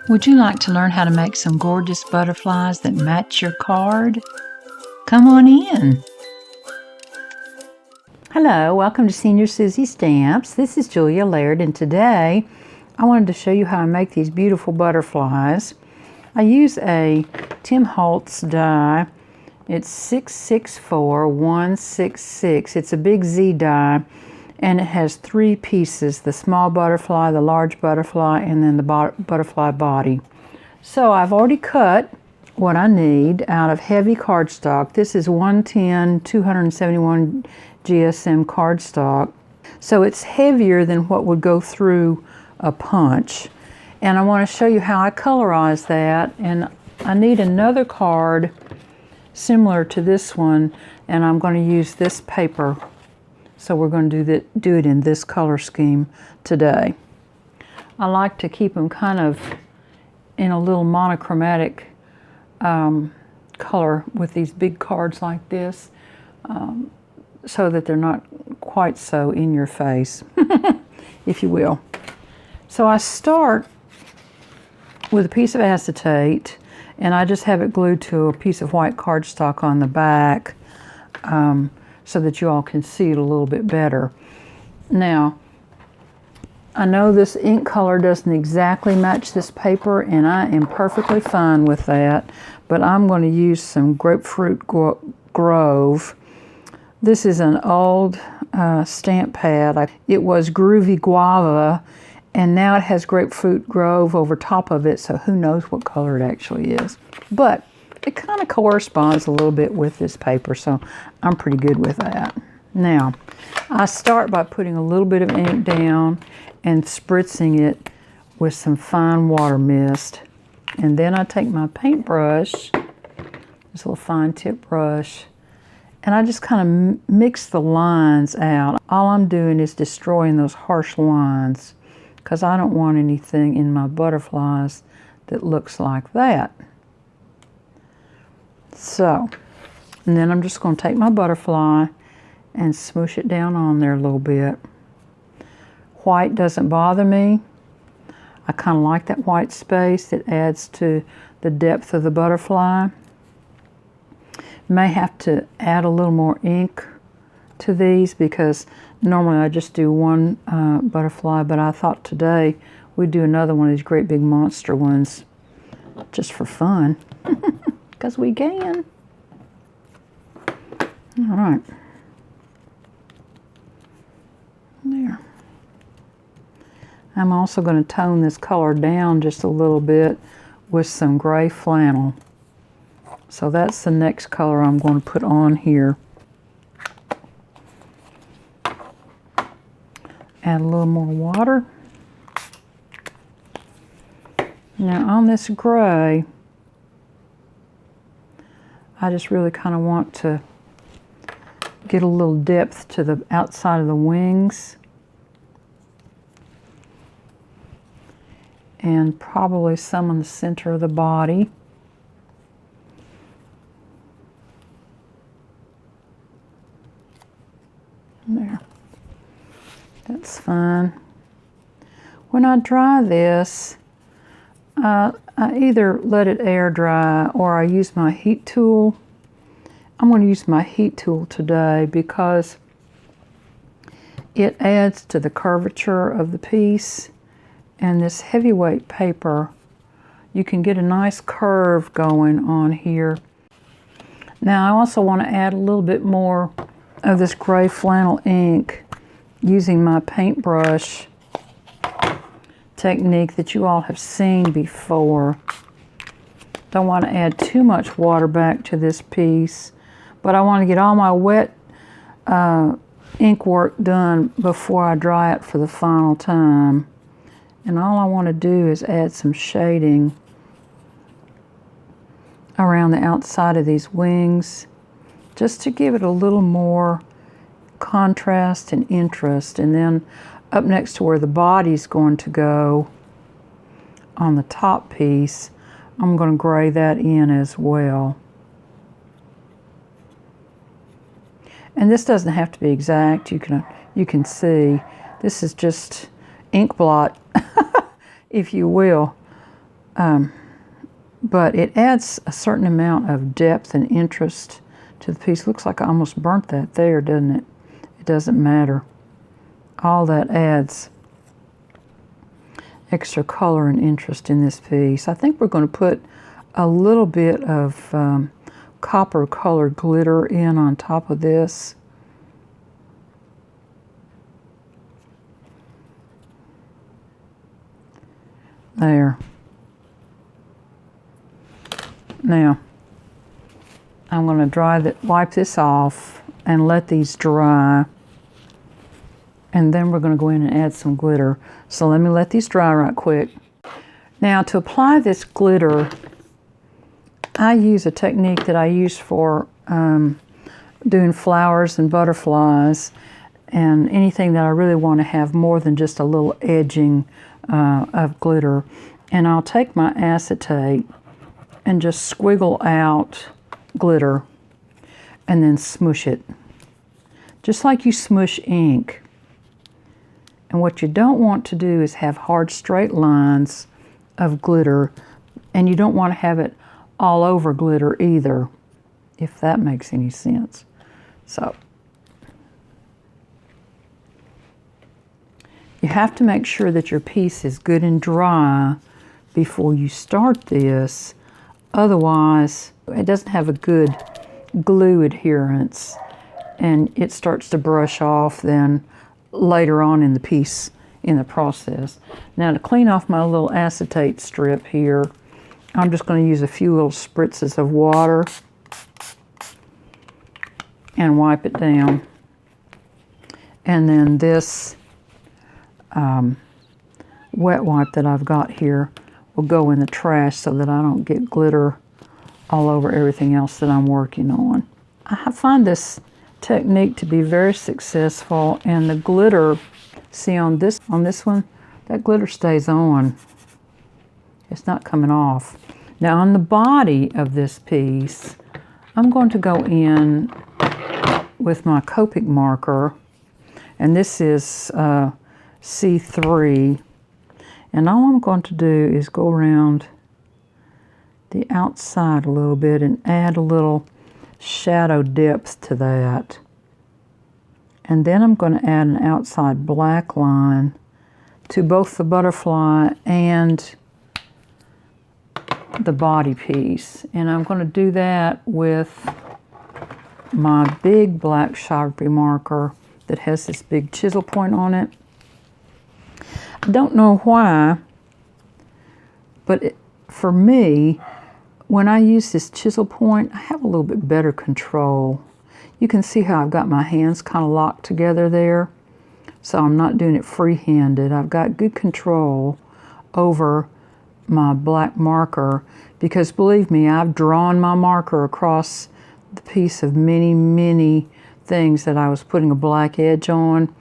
Would you like to learn how to make some gorgeous butterflies that match your card? Come on in. Hello, welcome to Senior Susie Stamps. This is Julia Laird, and today I wanted to show you how I make these beautiful butterflies. I use a Tim Holtz die. It's 664166. It's a big Z die, and it has 3 pieces: the small butterfly, the large butterfly, and then the butterfly body. So I've already cut what I need out of heavy cardstock. This is 110 271 GSM cardstock. So it's heavier than what would go through a punch. And I want to show you how I colorize that. And I need another card similar to this one, and I'm going to use this paper. So we're going to do it in this color scheme today. I like to keep them kind of in a little monochromatic color with these big cards like this, so that they're not quite so in your face, if you will. So I start with a piece of acetate, and I just have it glued to a piece of white cardstock on the back, so that you all can see it a little bit better. Now, I know this ink color doesn't exactly match this paper, and I am perfectly fine with that, but I'm going to use some Grapefruit Grove. This is an old stamp pad. It was Groovy Guava, and now it has Grapefruit Grove over top of it, so who knows what color it actually is. But it kind of corresponds a little bit with this paper, so I'm pretty good with that. Now, I start by putting a little bit of ink down and spritzing it with some fine water mist. And then I take my paintbrush, this little fine tip brush, and I just kind of mix the lines out. All I'm doing is destroying those harsh lines, because I don't want anything in my butterflies that looks like that. So, and then I'm just going to take my butterfly and smoosh it down on there a little bit. White doesn't bother me. I kind of like that white space. It adds to the depth of the butterfly. May have to add a little more ink to these, because normally I just do one butterfly, but I thought today we'd do another one of these great big monster ones just for fun. Because we can. All right. There. I'm also going to tone this color down just a little bit with some gray flannel. So that's the next color I'm going to put on here. Add a little more water. Now on this gray, I just really kind of want to get a little depth to the outside of the wings, and probably some in the center of the body. There. That's fine. When I dry this, I either let it air dry or I use my heat tool. I'm going to use my heat tool today because it adds to the curvature of the piece, and this heavyweight paper, you can get a nice curve going on here. Now I also want to add a little bit more of this gray flannel ink using my paintbrush technique that you all have seen before. Don't want to add too much water back to this piece, but I want to get all my wet ink work done before I dry it for the final time. And all I want to do is add some shading around the outside of these wings, just to give it a little more contrast and interest. And then up next to where the body's going to go on the top piece, I'm going to gray that in as well. And this doesn't have to be exact. You can see this is just ink blot, if you will. But it adds a certain amount of depth and interest to the piece. Looks like I almost burnt that there, doesn't it? It doesn't matter. All that adds extra color and interest in this piece. I think we're going to put a little bit of copper colored glitter in on top of this. There. Now, I'm going to wipe this off and let these dry. And then we're going to go in and add some glitter. So let me let these dry right quick. Now, to apply this glitter, I use a technique that I use for doing flowers and butterflies and anything that I really want to have more than just a little edging of glitter. And I'll take my acetate and just squiggle out glitter and then smoosh it, just like you smoosh ink. And what you don't want to do is have hard straight lines of glitter, and you don't want to have it all over glitter either, if that makes any sense. So you have to make sure that your piece is good and dry before you start this. Otherwise, it doesn't have a good glue adherence, and it starts to brush off then later on in the piece, in the process. Now, to clean off my little acetate strip here, I'm just going to use a few little spritzes of water and wipe it down. And then this wet wipe that I've got here will go in the trash so that I don't get glitter all over everything else that I'm working on. I find this technique to be very successful, and the glitter, see on this one, that glitter stays on. It's not coming off. Now on the body of this piece, I'm going to go in with my Copic marker, and this is C3, and all I'm going to do is go around the outside a little bit and add a little shadow depth to that. And then I'm going to add an outside black line to both the butterfly and the body piece. And I'm going to do that with my big black Sharpie marker that has this big chisel point on it. I don't know why, but for me, when I use this chisel point, I have a little bit better control. You can see how I've got my hands kind of locked together there. So I'm not doing it free-handed. I've got good control over my black marker because, believe me, I've drawn my marker across the piece of many, many things that I was putting a black edge on,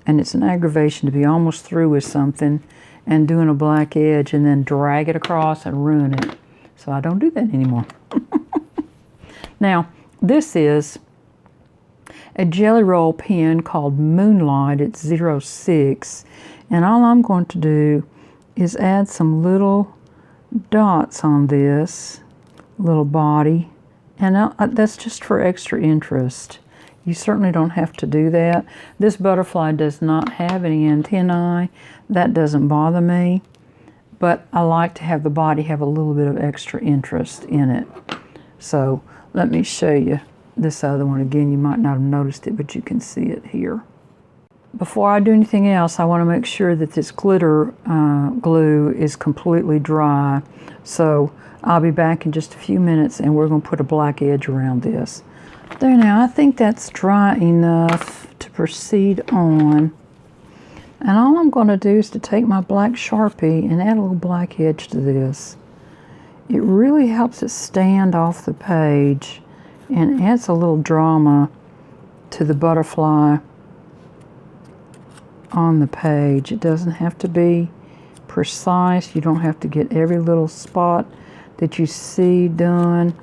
and it's an aggravation to be almost through with something and doing a black edge and then drag it across and ruin it. So I don't do that anymore. Now, this is a Jelly Roll pen called Moonlight. It's 06. And all I'm going to do is add some little dots on this little body. And that's just for extra interest. You certainly don't have to do that. This butterfly does not have any antennae. That doesn't bother me. But I like to have the body have a little bit of extra interest in it. So let me show you this other one again. You might not have noticed it, but you can see it here. Before I do anything else, I want to make sure that this glitter glue is completely dry. So I'll be back in just a few minutes, and we're going to put a black edge around this. There now, I think that's dry enough to proceed on. And all I'm going to do is to take my black Sharpie and add a little black edge to this. It really helps it stand off the page and adds a little drama to the butterfly on the page. It doesn't have to be precise. You don't have to get every little spot that you see done.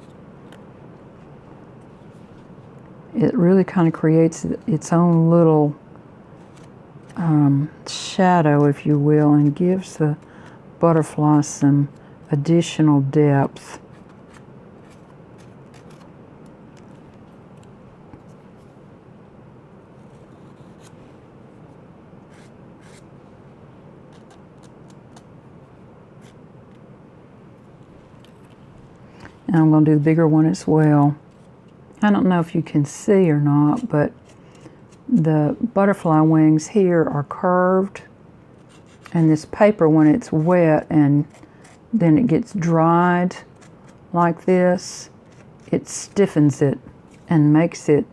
It really kind of creates its own little shadow, if you will, and gives the butterfly some additional depth. And I'm going to do the bigger one as well. I don't know if you can see or not, but the butterfly wings here are curved. And this paper, when it's wet and then it gets dried like this, it stiffens it and makes it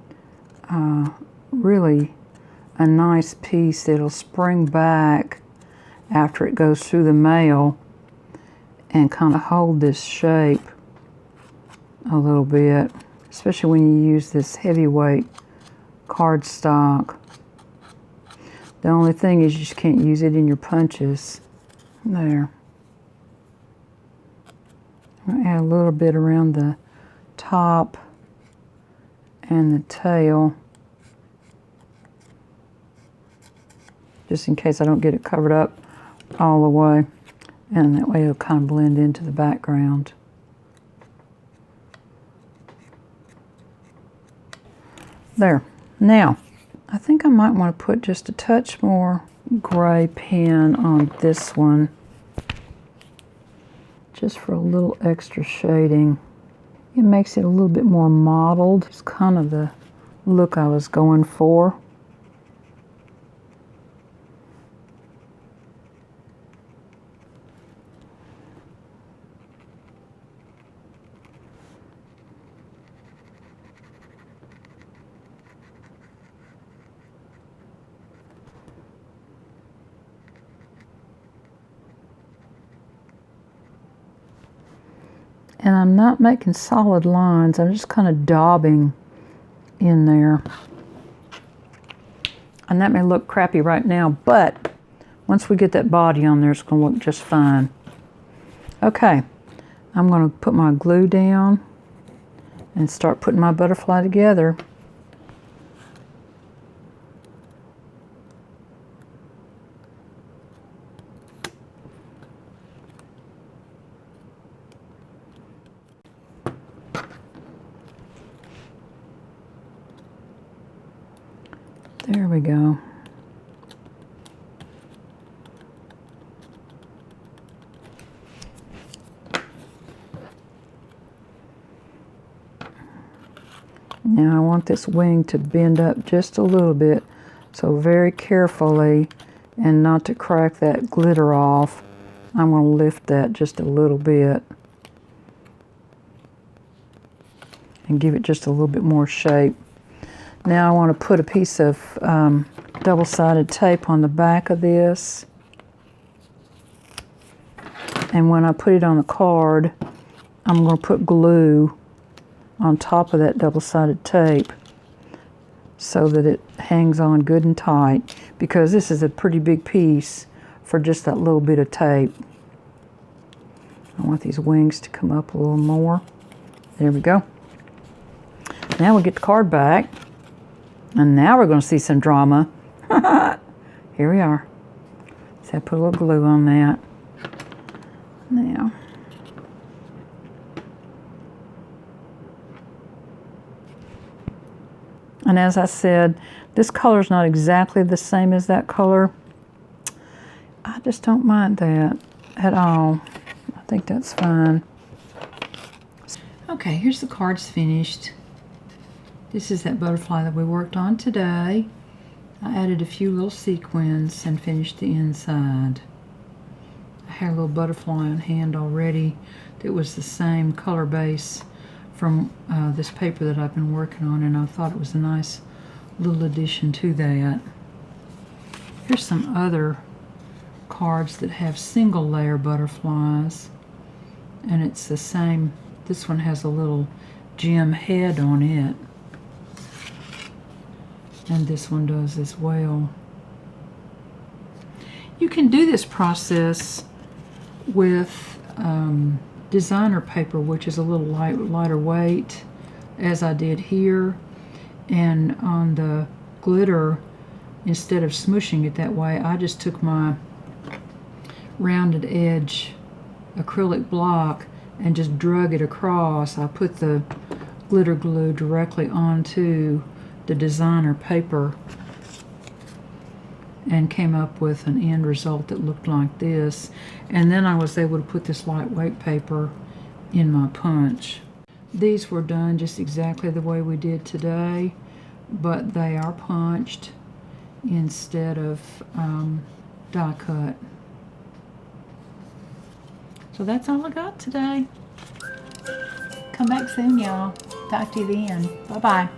really a nice piece that'll spring back after it goes through the mail and kind of hold this shape a little bit, especially when you use this heavyweight cardstock. The only thing is you just can't use it in your punches. There. I'll add a little bit around the top and the tail, just in case I don't get it covered up all the way, and that way it'll kind of blend into the background. There. Now, I think I might want to put just a touch more gray pen on this one, just for a little extra shading. It makes it a little bit more mottled. It's kind of the look I was going for. And I'm not making solid lines, I'm just kind of daubing in there. And that may look crappy right now, but once we get that body on there, it's going to look just fine. Okay, I'm going to put my glue down and start putting my butterfly together. There we go. Now I want this wing to bend up just a little bit, so very carefully, and not to crack that glitter off, I'm going to lift that just a little bit and give it just a little bit more shape. Now I want to put a piece of double-sided tape on the back of this, and when I put it on the card, I'm going to put glue on top of that double-sided tape so that it hangs on good and tight, because this is a pretty big piece for just that little bit of tape. I want these wings to come up a little more. There we go. Now we get the card back. And now we're going to see some drama. Here we are. So I put a little glue on that. Now. And as I said, this color is not exactly the same as that color. I just don't mind that at all. I think that's fine. Okay, here's the cards finished. This is that butterfly that we worked on today. I added a few little sequins and finished the inside. I had a little butterfly on hand already that was the same color base from this paper that I've been working on, and I thought it was a nice little addition to that. Here's some other cards that have single layer butterflies, and it's the same. This one has a little gem head on it. And this one does as well. You can do this process with designer paper, which is a little lighter weight, as I did here. And on the glitter, instead of smooshing it that way, I just took my rounded edge acrylic block and just drug it across. I put the glitter glue directly onto the designer paper and came up with an end result that looked like this. And then I was able to put this lightweight paper in my punch. These were done just exactly the way we did today, but they are punched instead of die cut. So that's all I got today. Come back soon, y'all. Talk to you then. Bye-bye.